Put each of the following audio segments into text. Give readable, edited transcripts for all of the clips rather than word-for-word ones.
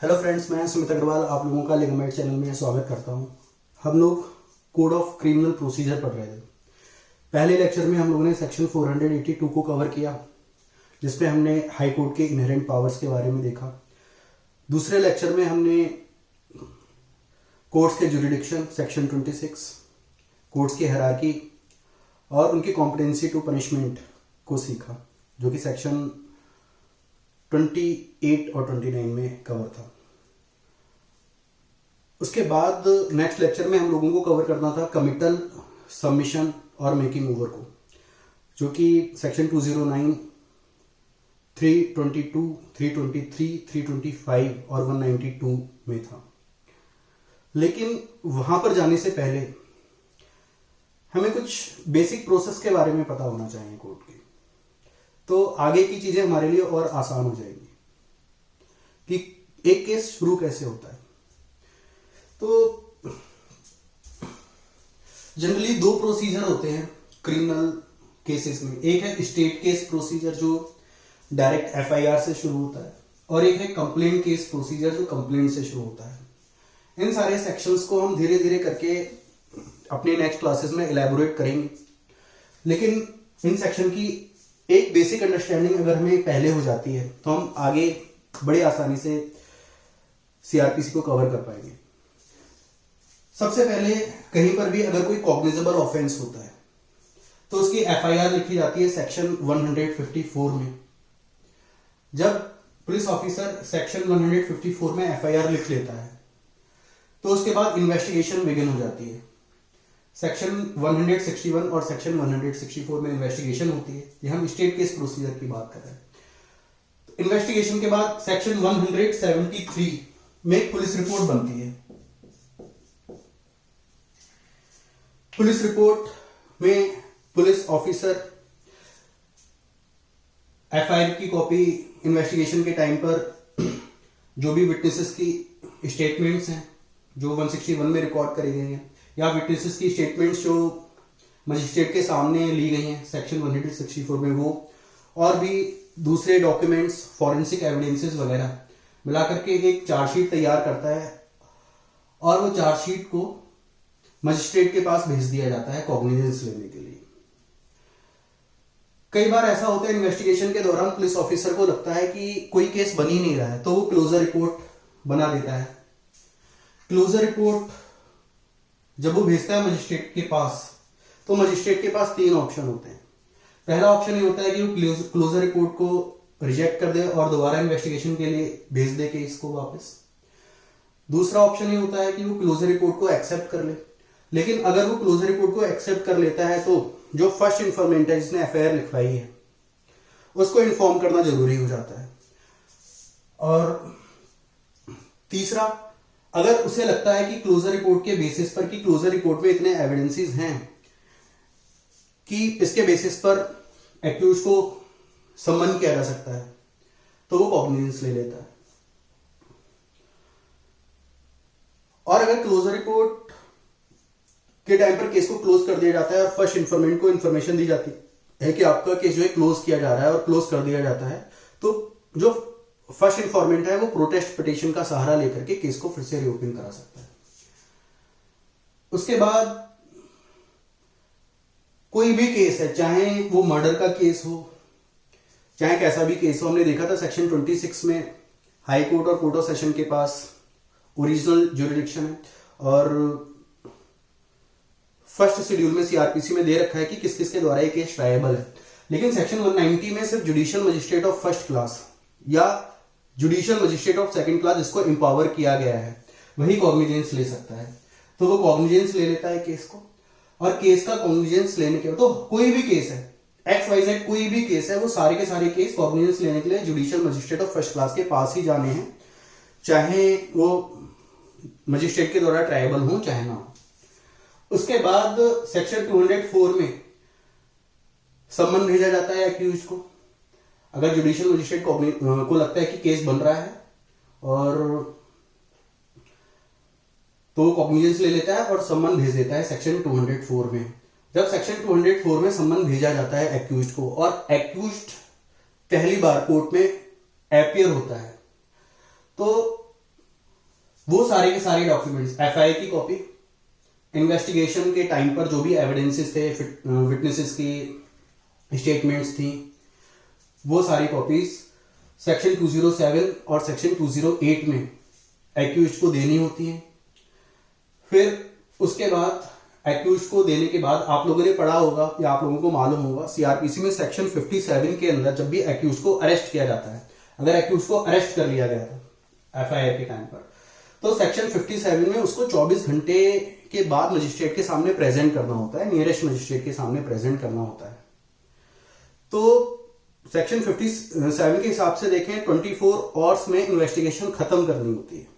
Hello friends, मैं सुमित अग्रवाल आप लोगों का लिगमेंट चैनल में स्वागत करता हूं। हम लोग कोड ऑफ क्रिमिनल प्रोसीजर पढ़ रहे थे। पहले लेक्चर में हम लोगों ने सेक्शन 482 को कवर किया, जिसपे हमने हाई कोर्ट के इनहेरेंट पावर्स के बारे में देखा। दूसरे लेक्चर में हमने कोर्ट्स के जुरिडिक्शन सेक्शन 26, कोर्ट्स की हायरार्की और उनकी कॉम्पिटेंसी टू पनिशमेंट को सीखा, जो कि सेक्शन 28 और 29 में कवर था। उसके बाद नेक्स्ट लेक्चर में हम लोगों को कवर करना था कमिटल, सबमिशन और मेकिंग ओवर को, जो कि सेक्शन 209, 322, 323, 325 और 192 में था। लेकिन वहां पर जाने से पहले हमें कुछ बेसिक प्रोसेस के बारे में पता होना चाहिए कोर्ट के, तो आगे की चीजें हमारे लिए और आसान हो जाएगी कि एक केस शुरू कैसे होता है। तो जनरली दो प्रोसीजर होते हैं क्रिमिनल केसेस में। एक है स्टेट केस प्रोसीजर, जो डायरेक्ट एफआईआर से शुरू होता है, और एक है कंप्लेंट केस प्रोसीजर, जो कंप्लेंट से शुरू होता है। इन सारे सेक्शंस को हम धीरे धीरे करके अपने नेक्स्ट क्लासेस में इलैबोरेट करेंगे, लेकिन इन सेक्शन की एक बेसिक अंडरस्टैंडिंग अगर हमें पहले हो जाती है तो हम आगे बड़ी आसानी से सीआरपीसी को कवर कर पाएंगे। सबसे पहले कहीं पर भी अगर कोई कॉग्निजेबल ऑफेंस होता है तो उसकी एफआईआर लिखी जाती है सेक्शन 154 में। जब पुलिस ऑफिसर सेक्शन 154 में एफआईआर लिख लेता है तो उसके बाद इन्वेस्टिगेशन बिगिन हो जाती है। सेक्शन 161 और सेक्शन 164 में इन्वेस्टिगेशन होती है। ये हम स्टेट केस प्रोसीजर की बात कर रहे हैं। इन्वेस्टिगेशन के बाद सेक्शन 173 में एक पुलिस रिपोर्ट बनती है। पुलिस रिपोर्ट में पुलिस ऑफिसर एफआईआर की कॉपी इन्वेस्टिगेशन के टाइम पर जो भी विटनेसेस की स्टेटमेंट्स हैं जो 161 में रिकॉर्ड करी गई हैं, या विटनेसेस की स्टेटमेंट्स जो मजिस्ट्रेट के सामने ली गई हैं सेक्शन 164 में, वो और भी दूसरे डॉक्यूमेंट्स, फॉरेंसिक एविडेंसेस वगैरह मिलाकर के एक चार्जशीट तैयार करता है, और वो चार्जशीट को मजिस्ट्रेट के पास भेज दिया जाता है कॉग्निजेंस लेने के लिए। कई बार ऐसा होता है इन्वेस्टिगेशन के दौरान पुलिस ऑफिसर को लगता है कि कोई केस बन ही नहीं रहा है, तो वो क्लोजर रिपोर्ट बना देता है। क्लोजर रिपोर्ट जब वो भेजता है मजिस्ट्रेट के पास, तो मजिस्ट्रेट के पास तीन ऑप्शन होते हैं। पहला ऑप्शन ये होता है कि वो क्लोजर रिपोर्ट को रिजेक्ट कर दे और दोबारा इन्वेस्टिगेशन के लिए भेज दे केस को वापस। दूसरा ऑप्शन ये होता है कि वो क्लोजर रिपोर्ट को एक्सेप्ट कर ले। लेकिन अगर वो क्लोजर रिपोर्ट को एक्सेप्ट कर लेता है तो जो फर्स्ट इन्फॉर्मेंट है जिसने एफआईआर लिखवाई है उसको इन्फॉर्म करना जरूरी हो जाता है। और तीसरा, अगर उसे लगता है कि क्लोजर रिपोर्ट के बेसिस पर, कि क्लोजर रिपोर्ट में इतने एविडेंसेस हैं कि इसके बेसिस पर एक्यूज को सम्मन किया जा सकता है, तो वो कॉग्निजेंस ले लेता है। और अगर क्लोजर रिपोर्ट के टाइम पर केस को क्लोज कर दिया जाता है और फर्स्ट इन्फॉर्मेंट को इन्फॉर्मेशन दी जाती है कि आपका केस जो है क्लोज किया जा रहा है और क्लोज कर दिया जाता है, तो जो फर्स्ट इन्फॉर्मेंट है वो प्रोटेस्ट पिटीशन का सहारा लेकर के केस को फिर से रीओपन करा सकता है। उसके बाद कोई भी केस है, चाहे वो मर्डर का केस हो, चाहे कैसा भी केस हो, हमने देखा था सेक्शन 26 में हाई कोर्ट और कोर्ट ऑफ सेशन के पास ओरिजिनल ज्यूरिडिक्शन है, और फर्स्ट शेड्यूल में सीआरपीसी में दे रखा है कि किस किस के द्वारा ये केस ट्रायबल है। लेकिन सेक्शन 190 में सिर्फ judicial magistrate of first class या judicial magistrate of second class, जिसको एम्पावर किया गया है, वही कॉग्निजेंस ले सकता है। तो वो कॉग्निजेंस ले लेता है केस को, और केस का कॉग्निजेंस लेने के बाद तो कोई भी केस है, XYZ कोई भी केस है, वो सारे के सारे केस कॉग्निजेंस लेने के लिए judicial magistrate of first class के पास ही जाने हैं, चाहे वो मजिस्ट्रेट के द्वारा ट्रायबल हो चाहे ना हो। उसके बाद सेक्शन 204 में सम्मन भेजा जाता है एक्यूज को। अगर जुडिशियल मजिस्ट्रेट को लगता है कि केस बन रहा है, और तो वो कॉग्निजेंस ले लेता है और सम्मन भेज देता है सेक्शन 204 में। जब सेक्शन 204 में सम्मन भेजा जाता है एक्यूज्ड को, और एक्यूज्ड पहली बार कोर्ट में एपियर होता है, तो वो सारे के सारे डॉक्यूमेंट्स, एफआईआर की कॉपी, इन्वेस्टिगेशन के टाइम पर जो भी एविडेंसेस थे, विटनेसेस की स्टेटमेंट्स थी, वो सारी कॉपीज सेक्शन 207 और सेक्शन 208 में एक्यूज्ड को देनी होती हैं। फिर उसके बाद एक्यूज्ड को देने के बाद आप लोगों ने पढ़ा होगा या आप लोगों को मालूम होगा, सीआरपीसी में सेक्शन 57 के अंदर जब भी एक्यूज्ड को अरेस्ट किया जाता है, अगर एक्यूज्ड को अरेस्ट कर लिया गया था एफआईआर के टाइम पर, तो सेक्शन 57 में उसको 24 घंटे के बाद मजिस्ट्रेट के सामने प्रेजेंट करना होता है, नियरेस्ट मजिस्ट्रेट के सामने प्रेजेंट करना होता है। तो सेक्शन 57 के हिसाब से देखें 24 आवर्स में इन्वेस्टिगेशन खत्म करनी होती है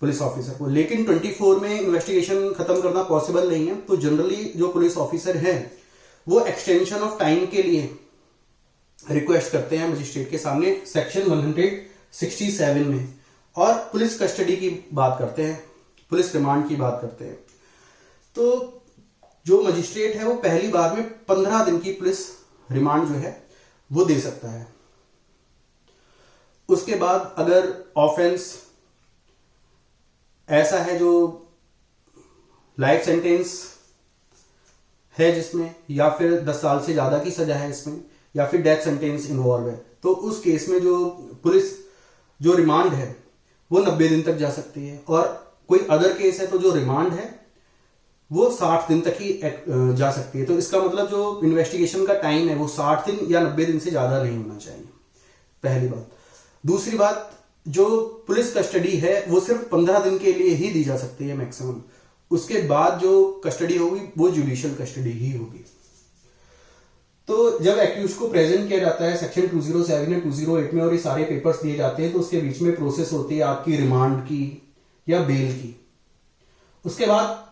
पुलिस ऑफिसर को, लेकिन 24 में इन्वेस्टिगेशन खत्म करना पॉसिबल नहीं है। तो जनरली जो पुलिस ऑफिसर है वो एक्सटेंशन ऑफ टाइम के लिए रिक्वेस्ट करते हैं मजिस्ट्रेट के सामने सेक्शन 167 में, और पुलिस कस्टडी की बात करते हैं, पुलिस रिमांड की बात करते हैं। तो जो मजिस्ट्रेट है वो पहली बार में 15 दिन की पुलिस रिमांड जो है वो दे सकता है। उसके बाद अगर ऑफेंस ऐसा है जो लाइफ सेंटेंस है जिसमें, या फिर 10 साल से ज्यादा की सजा है इसमें, या फिर डेथ सेंटेंस इन्वॉल्व है, तो उस केस में जो पुलिस जो रिमांड है वो 90 दिन तक जा सकती है। और कोई अदर केस है तो जो रिमांड है वो 60 दिन तक ही जा सकती है। तो इसका मतलब जो इन्वेस्टिगेशन का टाइम है वो 60 दिन या 90 दिन से ज्यादा नहीं होना चाहिए, पहली बात। दूसरी बात, जो पुलिस कस्टडी है वो सिर्फ 15 दिन के लिए ही दी जा सकती है मैक्सिमम, उसके बाद जो कस्टडी होगी वो जुडिशियल कस्टडी ही होगी। तो जब एक्यूज को प्रेजेंट किया जाता है सेक्शन 207 या 208 में और ये सारे पेपर्स दिए जाते हैं, तो उसके बीच में प्रोसेस होती है आपकी रिमांड की या बेल की। उसके बाद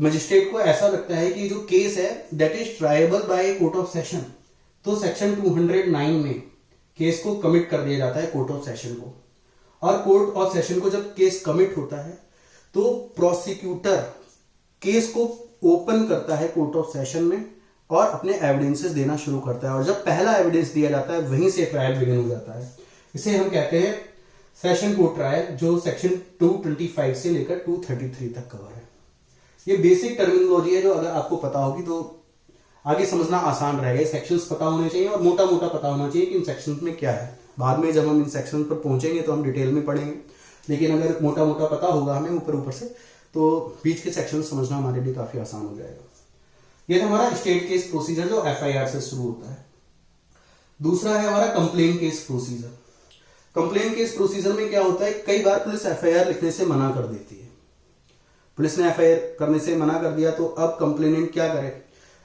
मजिस्ट्रेट को ऐसा लगता है कि जो केस है that is tribal by court of session, तो सेक्शन 209 में केस को कमिट कर दिया जाता है कोर्ट ऑफ सेशन को। और कोर्ट ऑफ सेशन को जब केस कमिट होता है तो प्रोसिक्यूटर केस को ओपन करता है कोर्ट ऑफ सेशन में और अपने एविडेंसेस देना शुरू करता है, और जब पहला एविडेंस दिया जाता है वहीं से ट्रायल बिगिन हो जाता है। इसे हम कहते हैं सेशन कोर्ट ट्रायल, जो सेक्शन 225 से लेकर 233 तक कवर है। ये बेसिक टर्मिनोलॉजी है जो अगर आपको पता होगी तो आगे समझना आसान रहेगा। सेक्शंस पता होने चाहिए और मोटा मोटा पता होना चाहिए कि इन सेक्शंस में क्या है। बाद में जब हम इन सेक्शन पर पहुंचेंगे तो हम डिटेल में पढ़ेंगे, लेकिन अगर मोटा मोटा पता होगा हमें ऊपर ऊपर से, तो बीच के सेक्शन समझना हमारे लिए काफी आसान हो जाएगा। ये था हमारा स्टेट केस प्रोसीजर जो एफआईआर से शुरू होता है। दूसरा है हमारा complain case procedure. Complain case procedure में क्या होता है, कई बार पुलिस एफआईआर लिखने से मना कर देती है। पुलिस ने एफआईआर करने से मना कर दिया तो अब कंप्लेनेंट क्या करे,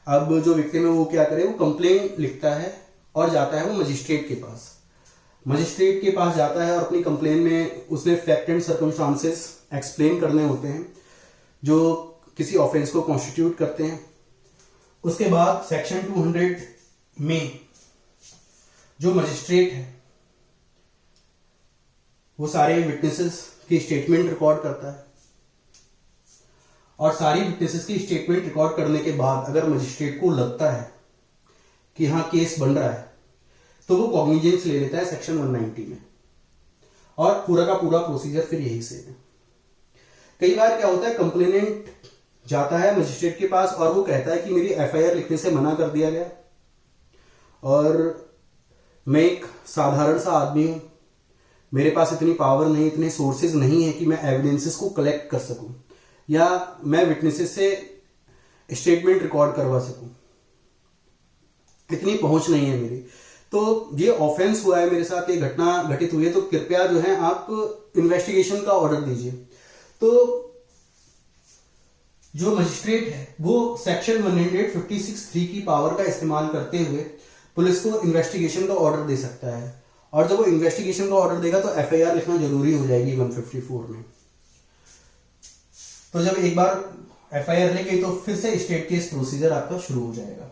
अब जो विक्टिम है वो क्या करे, वो कंप्लेन लिखता है और जाता है वो मजिस्ट्रेट के पास। मजिस्ट्रेट के पास जाता है और अपनी कंप्लेन में उसने फैक्ट एंड सर्कमस्टांसेस एक्सप्लेन करने होते हैं जो किसी ऑफेंस को कॉन्स्टिट्यूट करते हैं। उसके बाद सेक्शन 200 में जो मजिस्ट्रेट है वो सारे विटनेसेस की स्टेटमेंट रिकॉर्ड करता है, और सारी विटनेसेस की स्टेटमेंट रिकॉर्ड करने के बाद अगर मजिस्ट्रेट को लगता है कि हाँ केस बन रहा है तो वो कॉग्निजेंस ले लेता है सेक्शन 190 में, और पूरा का पूरा प्रोसीजर फिर यही से है। कई बार क्या होता है, कंप्लेनेंट जाता है मजिस्ट्रेट के पास और वो कहता है कि मेरी एफआईआर लिखने से मना कर दिया गया और मैं एक साधारण सा आदमी हूं, मेरे पास इतनी पावर नहीं, इतने सोर्सेज नहीं है कि मैं एविडेंसेस को कलेक्ट कर सकूं या मैं विटनेसेस से स्टेटमेंट रिकॉर्ड करवा सकूं, इतनी पहुंच नहीं है मेरी, तो ये ऑफेंस हुआ है मेरे साथ, ये घटना घटित हुई है, तो कृपया जो है आप इन्वेस्टिगेशन का ऑर्डर दीजिए। तो जो मजिस्ट्रेट है वो सेक्शन 156(3) की पावर का इस्तेमाल करते हुए पुलिस को इन्वेस्टिगेशन का ऑर्डर दे सकता है, और जब वो इन्वेस्टिगेशन का ऑर्डर देगा तो एफआईआर लिखना जरूरी हो जाएगी 154 में। तो जब एक बार एफआईआर लिख गई तो फिर से स्टेट केस प्रोसीजर आपका शुरू हो जाएगा।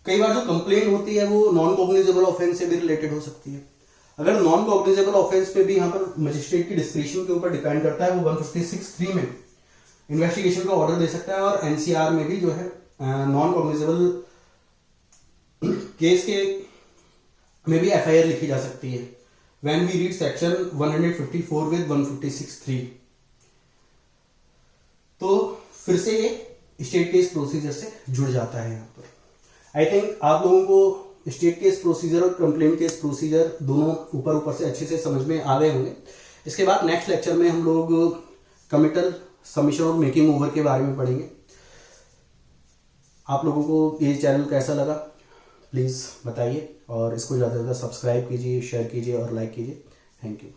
कई बार जो कंप्लेन होती है वो नॉन कॉग्निजेबल ऑफेंस से भी रिलेटेड हो सकती है। अगर नॉन कॉग्निजेबल ऑफेंस पे भी यहाँ पर मजिस्ट्रेट की डिस्क्रिप्शन के ऊपर डिपेंड करता है, वो 156(3) में इन्वेस्टिगेशन का ऑर्डर दे सकता है, और एनसीआर में भी जो है नॉन कॉग्निजेबल केस के में भी एफआईआर लिखी जा सकती है when we read section 154 with 156(3). तो फिर से ये स्टेट केस प्रोसीजर से जुड़ जाता है यहाँ पर। आई थिंक आप लोगों को स्टेट केस प्रोसीजर और कंप्लेंट केस प्रोसीजर दोनों ऊपर से अच्छे से समझ में आ गए होंगे। इसके बाद नेक्स्ट लेक्चर में हम लोग कमिटल, सबमिशन और मेकिंग ओवर के बारे में पढ़ेंगे। आप लोगों को ये चैनल कैसा लगा प्लीज़ बताइए, और इसको ज़्यादा से ज़्यादा सब्सक्राइब कीजिए, शेयर कीजिए और लाइक कीजिए। Thank you.